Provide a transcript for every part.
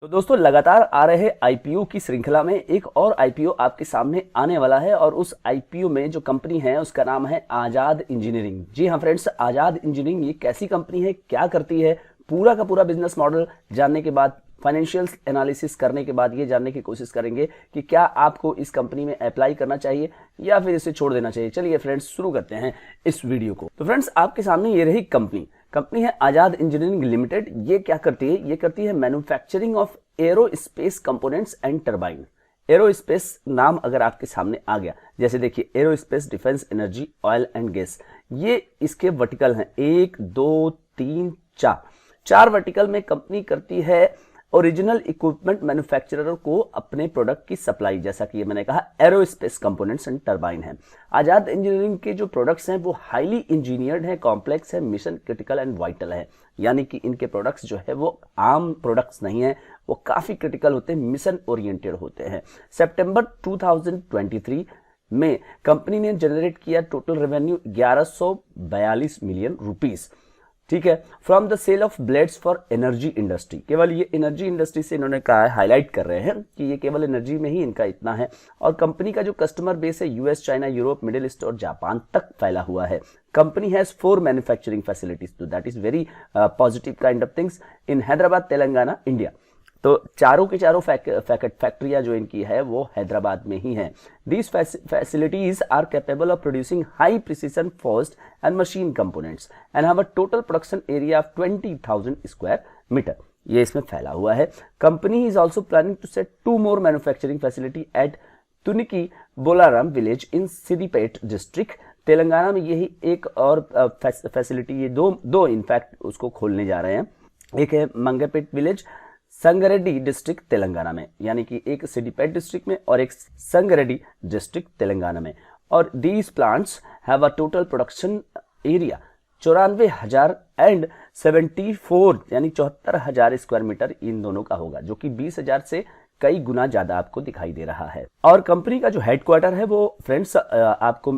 तो दोस्तों लगातार आ रहे आईपीओ की श्रृंखला में एक और आईपीओ आपके सामने आने वाला है और उस आईपीओ में जो कंपनी है उसका नाम है आजाद इंजीनियरिंग। जी हाँ फ्रेंड्स, आजाद इंजीनियरिंग ये कैसी कंपनी है, क्या करती है, पूरा का पूरा बिजनेस मॉडल जानने के बाद, फाइनेंशियल एनालिसिस करने के बाद ये जानने की कोशिश करेंगे कि क्या आपको इस कंपनी में अप्लाई करना चाहिए या फिर इसे छोड़ देना चाहिए। चलिए फ्रेंड्स शुरू करते हैं इस वीडियो को। तो फ्रेंड्स आपके सामने ये रही कंपनी है आजाद इंजीनियरिंग लिमिटेड। ये क्या करती है? ये करती है manufacturing of aerospace components and turbine. Aerospace नाम अगर आपके सामने आ गया, जैसे देखिए aerospace, defence, energy, oil and gas, ये इसके वर्टिकल हैं। 1 2 3 4 वर्टिकल में कंपनी करती है ओरिजिनल इक्विपमेंट मैन्युफैक्चरर को अपने प्रोडक्ट की सप्लाई। जैसा कि ये मैंने कहा एरोस्पेस कंपोनेंट्स एंड टरबाइन है। आजाद इंजीनियरिंग के जो प्रोडक्ट्स हैं वो हाईली इंजीनियर्ड है, कॉम्प्लेक्स है, मिशन क्रिटिकल एंड वाइटल है। यानी कि इनके प्रोडक्ट्स जो है वो आम प्रोडक्ट्स नहीं है, वो काफी क्रिटिकल होते हैं, मिशन ओरिएंटेड होते हैं। सितंबर 2023 में कंपनी ने जनरेट किया टोटल रेवेन्यू 1142 मिलियन रुपीस, ठीक है, from the sale of blades for energy industry. केवल ये एनर्जी इंडस्ट्री से इन्होंने कहा है, हाईलाइट कर रहे हैं कि ये केवल एनर्जी में ही इनका इतना है। और कंपनी का जो कस्टमर बेस है US, China, Europe, middle east और जापान तक फैला हुआ है। कंपनी हैज 4 मैन्युफैक्चरिंग फैसिलिटीज, तो that is very positive kind of things in Hyderabad, Telangana, India. तो चारों के चारों फैक्ट्रियां जो इनकी है वो हैदराबाद में ही हैं। These facilities are capable of producing high precision fast and machine components and have a total production area of 20,000 square metre. ये इसमें फैला हुआ है। Company is also planning to set 2 more manufacturing facility at Tunki Bollaram village in Siddipet district, Telangana में। यही एक और facility, ये दो इनफैक्ट उसको खोलने जा रहे हैं। एक है मंगेपेट विलेज, संगारेड्डी डिस्ट्रिक्ट तेलंगाना में, यानी कि एक सिद्दीपेट डिस्ट्रिक्ट में और एक संगारेड्डी डिस्ट्रिक्ट तेलंगाना में। और these plants have a total production area 94,000 and 74 यानी 74,000 स्क्वायर मीटर इन दोनों का होगा, जो कि 20,000 से कई गुना ज्यादा आपको दिखाई दे रहा है। और कंपनी का जो हेडक्वार्टर है वो फ्रेंड्स आपको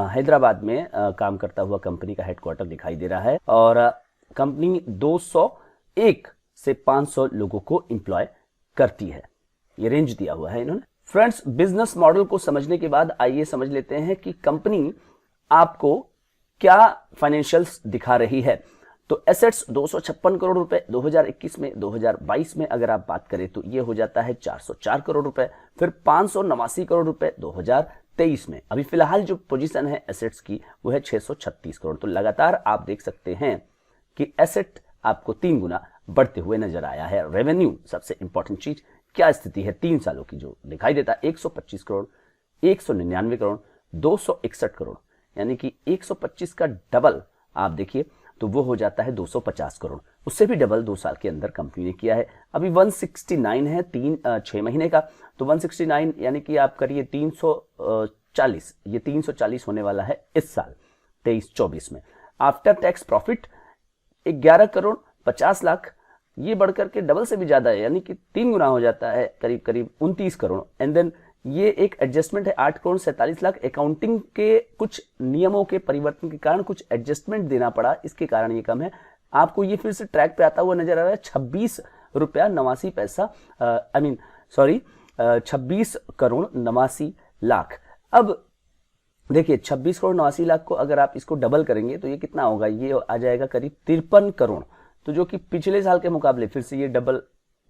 हैदराबाद में काम करता हुआ कंपनी का हेडक्वार्टर दिखाई दे रहा है। और कंपनी 201 से 500 लोगों को एम्प्लॉय करती है। ये रेंज दिया हुआ है इन्होंने। फ्रेंड्स बिजनेस मॉडल को समझने के बाद आइए समझ लेते हैं कि कंपनी आपको क्या फाइनेंशियल्स दिखा रही है। तो एसेट्स 256 करोड़ रुपए 2021 में, 2022 में अगर आप बात करें तो ये हो जाता है 404 करोड़ रुपए, फिर 589 करोड़ रुपए 2023 में। अभी फिलहाल जो पोजीशन है एसेट्स की वो है 636 करोड़। तो लगातार आप देख सकते हैं कि एसेट आपको 3 गुना बढ़ते हुए नजर आया है। रेवेन्यू सबसे इंपॉर्टेंट चीज, क्या स्थिति है 3 सालों की, जो दिखाई देता है 125 करोड़, 199 करोड़, 261 करोड़, यानी कि 125 का डबल आप देखिए तो वो हो जाता है 250 करोड़। उससे भी डबल 2 साल के अंदर कंपनी ने किया है। अभी 169 है 6 महीने का, तो 169 यानी कि आप करिए 340, ये 340 होने वाला है इस साल 23-24 में। After tax profit 11 crore 50 lakh, ये बढ़कर के डबल से भी ज्यादा है, यानी कि 3 गुना हो जाता है, करीब करीब 29 करोड़। एंड देन ये एक एडजस्टमेंट है 8 करोड़ 47 लाख। अकाउंटिंग के कुछ नियमों के परिवर्तन के कारण कुछ एडजस्टमेंट देना पड़ा, इसके कारण ये कम है। आपको ये फिर से ट्रैक पे आता हुआ नजर आ रहा है 26 रुपया 89 पैसा, 26 करोड़ 89 लाख। अब देखिए 26 करोड़ 89 लाख को अगर आप इसको डबल करेंगे तो ये कितना होगा, ये आ जाएगा करीब 53 करोड़। तो जो कि पिछले साल के मुकाबले फिर से ये डबल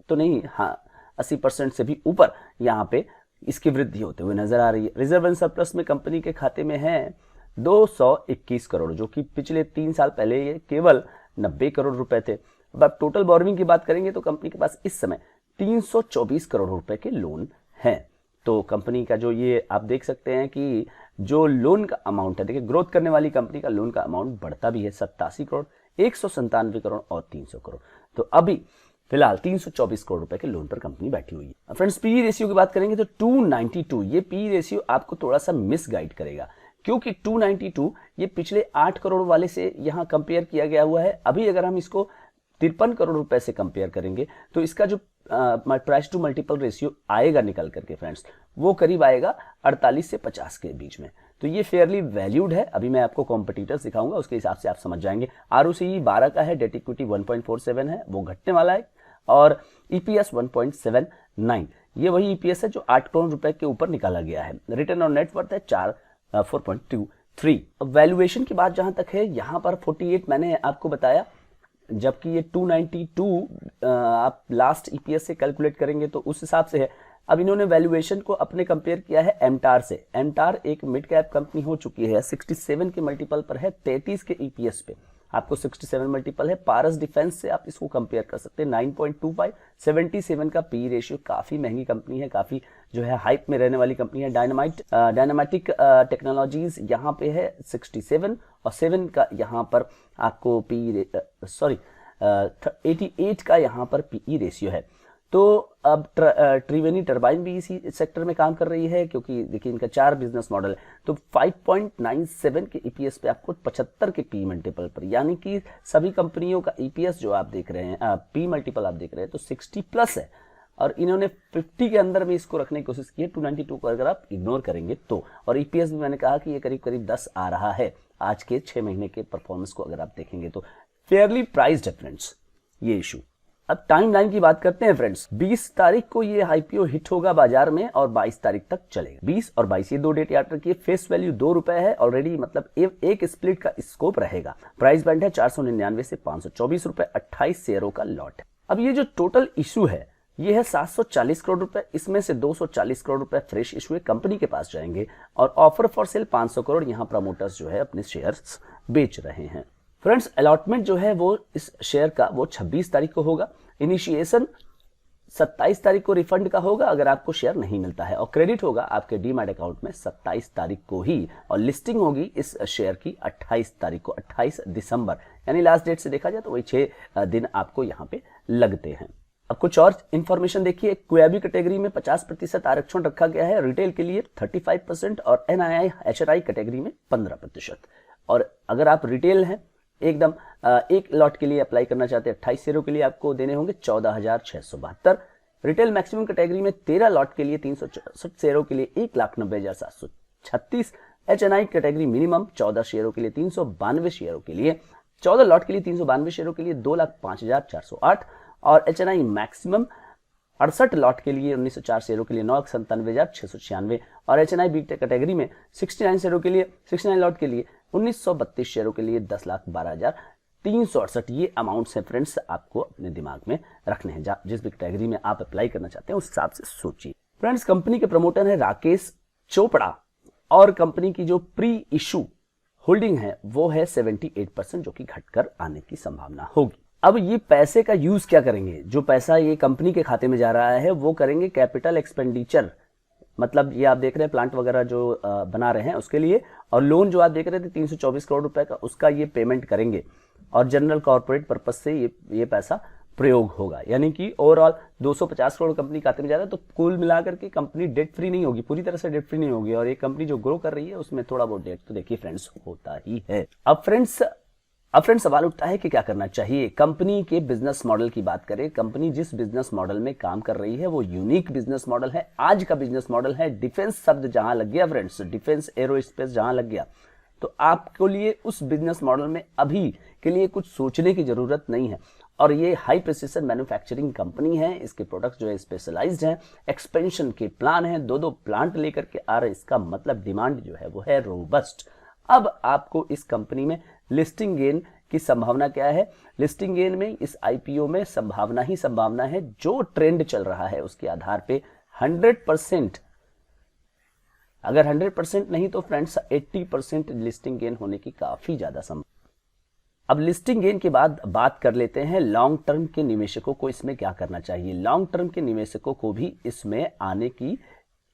तो नहीं, हाँ 80% से भी ऊपर यहाँ पे इसकी वृद्धि होते हुए नजर आ रही है। रिजर्व एंड सरप्लस में कंपनी के खाते में है 221 करोड़, जो कि पिछले 3 साल पहले ये केवल 90 करोड़ रुपए थे। अब आप टोटल बोरोइंग की बात करेंगे तो कंपनी के पास इस समय 324 करोड़ रुपए के लोन हैं। तो कंपनी का जो ये आप देख सकते हैं कि जो लोन का अमाउंट है, देखिए ग्रोथ करने वाली कंपनी का लोन का अमाउंट बढ़ता भी है 87 करोड़, 197 करोड़ और 300 करोड़। तो अभी फिलहाल 324 करोड़ रुपए के लोन पर कंपनी बैठी हुई है। फ्रेंड्स पी रेशियो की बात करेंगे तो 292, ये पी रेशियो आपको थोड़ा सा मिस गाइड करेगा, क्योंकि 292 ये पिछले 8 करोड़ वाले से यहां कंपेयर किया गया हुआ है। अभी अगर हम इसको 53 करोड़ रुपए से कंपेयर करेंगे तो इसका जो प्राइस टू मल्टीपल रेशियो आएगा निकल करके फ्रेंड्स, वो करीब आएगा 48 से 50 के बीच में। तो ये फेयरली वैल्यूड है। अभी मैं आपको कॉम्पिटिटर्स दिखाऊंगा, उसके हिसाब से आप समझ जाएंगे। आरओसीई 12 का है, डेट इक्विटी 1.47 है, वो घटने वाला है। और ईपीएस 1.79, ये वही ईपीएस है जो 8 करोड़ रुपए के ऊपर निकाला गया है। रिटर्न ऑन नेटवर्थ है 4.23। अब वैल्यूएशन की बात जहां तक है, यहां पर 48 मैंने आपको बताया, जबकि ये 292 आप लास्ट ईपीएस से कैलकुलेट करेंगे तो उस हिसाब से है। अब इन्होंने वैल्यूएशन को अपने कंपेयर किया है एमटार से। एमटार एक मिड कैप कंपनी हो चुकी है, 67 के मल्टीपल पर है, 33 के ईपीएस पे आपको 67 मल्टीपल है। पारस डिफेंस से आप इसको कंपेयर कर सकते हैं, 9.25, 77 का पी रेशियो। काफी महंगी कंपनी है, काफी जो है हाइप में रहने वाली कंपनी है। डायनामेटिक टेक्नोलॉजीज यहाँ पे है 67 और 7 का यहाँ पर आपको 88 का यहाँ पर पीई रेशियो है। तो अब त्रिवेणी टर्बाइन भी इसी सेक्टर में काम कर रही है, क्योंकि देखिए इनका 4 बिजनेस मॉडल है। तो 5.97 के ईपीएस पे आपको 75 के पी मल्टीपल पर, यानी कि सभी कंपनियों का ईपीएस जो आप देख रहे हैं, पी मल्टीपल आप देख रहे हैं तो 60 प्लस है, और इन्होंने 50 के अंदर में इसको रखने की कोशिश की है। 292 को अगर आप इग्नोर करेंगे तो, और ईपीएस भी मैंने कहा कि ये करीब करीब 10 आ रहा है आज के 6 महीने के परफॉर्मेंस को अगर आप देखेंगे तो। फेयरली प्राइस्ड है फ्रेंड्स ये इशू। अब टाइमलाइन की बात करते हैं फ्रेंड्स। 20 तारीख को ये आईपीओ हिट होगा बाजार में और 22 तारीख तक चलेगा। 20 और 22 ये 2 डेट याद रखिए। फेस वैल्यू 2 रुपए है ऑलरेडी, मतलब एक स्प्लिट का स्कोप रहेगा। प्राइस बैंड है 499 से 524 रुपए, 28 शेयरों का लॉट है। अब ये जो टोटल इशू है ये है 740 करोड़ रुपए, इसमें से 240 करोड़ रुपए फ्रेश इशू कंपनी के पास जाएंगे, और ऑफर फॉर सेल 500 करोड़ यहाँ प्रमोटर्स जो है अपने शेयर्स बेच रहे हैं। फ्रेंड्स अलॉटमेंट जो है वो इस शेयर का वो 26 तारीख को होगा। इनिशिएशन 27 तारीख को रिफंड का होगा अगर आपको शेयर नहीं मिलता है, और क्रेडिट होगा आपके डीमैट अकाउंट में 27 तारीख को ही, और लिस्टिंग होगी इस शेयर की 28 तारीख को, 28 दिसंबर, यानी लास्ट डेट से देखा जाए तो वही 6 दिन आपको यहाँ पे लगते हैं। अब कुछ और इंफॉर्मेशन देखिए। क्यूआईबी कैटेगरी में 50% आरक्षण रखा गया है, रिटेल के लिए 35% और एनआईआई एचआरआई कैटेगरी में 15%। और अगर आप रिटेल हैं एकदम एक लॉट के लिए अप्लाई करना चाहते हैं, 28 शेयरों के लिए आपको देने होंगे 14,672। रिटेल मैक्सिमम कैटेगरी में 13 लॉट के लिए 364 शेयरों के लिए 1,90,736। एचएनआई कैटेगरी मिनिमम 14 शेयरों के लिए 392 शेयरों के लिए, 14 लॉट के लिए 392 शेयरों के लिए 2,05,408, और एचएनआई मैक्सिमम 68 लॉट के लिए 1904 शेयरों के लिए 9,97,696, और एचएनआई बीटेक कैटेगरी में 69 शेयरों के लिए 69 लॉट के लिए 1932 शेयरों के लिए 10,12,368। ये अमाउंट्स हैं फ्रेंड्स, आपको अपने दिमाग में रखने हैं। जिस भी कैटेगरी में आप अप्लाई करना चाहते हैं उस हिसाब से सोचिए। फ्रेंड्स कंपनी के प्रमोटर है राकेश चोपड़ा, और कंपनी की जो प्री इशू होल्डिंग है वो है 78%, जो कि घटकर आने की संभावना होगी। अब ये पैसे का यूज क्या करेंगे? जो पैसा ये कंपनी के खाते में जा रहा है वो करेंगे कैपिटल एक्सपेंडिचर, मतलब ये आप देख रहे हैं प्लांट वगैरह जो बना रहे हैं उसके लिए, और लोन जो आप देख रहे थे 324 करोड़ रुपए का, उसका ये पेमेंट करेंगे, और जनरल कॉर्पोरेट पर्पस से ये पैसा प्रयोग होगा। यानी कि ओवरऑल 250 करोड़ कंपनी खाते में जा रहा है, तो कुल मिलाकर के कंपनी डेट फ्री नहीं होगी, पूरी तरह से डेट फ्री नहीं होगी, और ये कंपनी जो ग्रो कर रही है उसमें थोड़ा बहुत डेट तो देखिए फ्रेंड्स होता ही है। अब फ्रेंड्स सवाल उठता है कि क्या करना चाहिए। कंपनी के बिजनेस मॉडल की बात करें, कंपनी जिस बिजनेस मॉडल में काम कर रही है वो यूनिक बिजनेस मॉडल है। आज का बिजनेस मॉडल है डिफेंस शब्द जहां लग गया फ्रेंड्स, डिफेंस एरोस्पेस जहां लग गया, तो आपके लिए उस बिजनेस मॉडल में अभी के लिए कुछ सोचने की जरूरत नहीं है। और ये हाई प्रिसिशन मैन्युफैक्चरिंग कंपनी है, इसके प्रोडक्ट्स जो है स्पेशलाइज्ड हैं, एक्सपेंशन के प्लान हैं, 2 प्लांट लेकर के आ रहे, इसका मतलब डिमांड जो है वो है रोबस्ट। अब आपको इस कंपनी में लिस्टिंग गेन की संभावना क्या है? लिस्टिंग गेन में इस आईपीओ में संभावना ही संभावना है, जो ट्रेंड चल रहा है उसके आधार पे 100%, अगर 100% नहीं तो फ्रेंड्स 80% लिस्टिंग गेन होने की काफी ज्यादा संभावना। अब लिस्टिंग गेन के बाद बात कर लेते हैं लॉन्ग टर्म के निवेशकों को इसमें क्या करना चाहिए। लॉन्ग टर्म के निवेशकों को भी इसमें आने की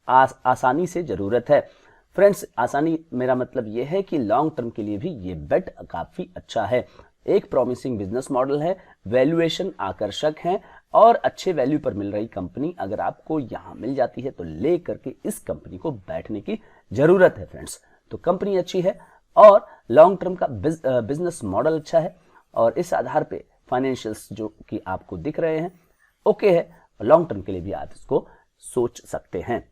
आसानी से जरूरत है। फ्रेंड्स आसानी मेरा मतलब यह है कि लॉन्ग टर्म के लिए भी ये बेट काफी अच्छा है। एक प्रॉमिसिंग बिजनेस मॉडल है, वैल्यूएशन आकर्षक है, और अच्छे वैल्यू पर मिल रही कंपनी अगर आपको यहां मिल जाती है तो ले करके इस कंपनी को बैठने की जरूरत है फ्रेंड्स। तो कंपनी अच्छी है और लॉन्ग टर्म का बिजनेस मॉडल अच्छा है, और इस आधार पे फाइनेंशियल्स जो कि आपको दिख रहे हैं ओके है, लॉन्ग टर्म के लिए भी आप इसको सोच सकते हैं।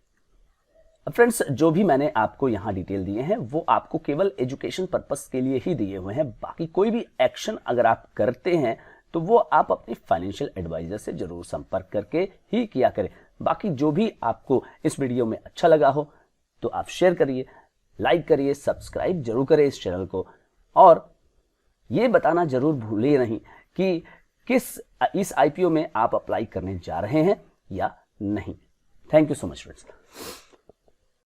फ्रेंड्स जो भी मैंने आपको यहां डिटेल दिए हैं वो आपको केवल एजुकेशन पर्पस के लिए ही दिए हुए हैं। बाकी कोई भी एक्शन अगर आप करते हैं तो वो आप अपने फाइनेंशियल एडवाइजर से जरूर संपर्क करके ही किया करें। बाकी जो भी आपको इस वीडियो में अच्छा लगा हो तो आप शेयर करिए, लाइक करिए, सब्सक्राइब जरूर करें इस चैनल को, और ये बताना जरूर भूलिए नहीं कि इस आईपीओ में आप अप्लाई करने जा रहे हैं या नहीं। Thank you so much friends.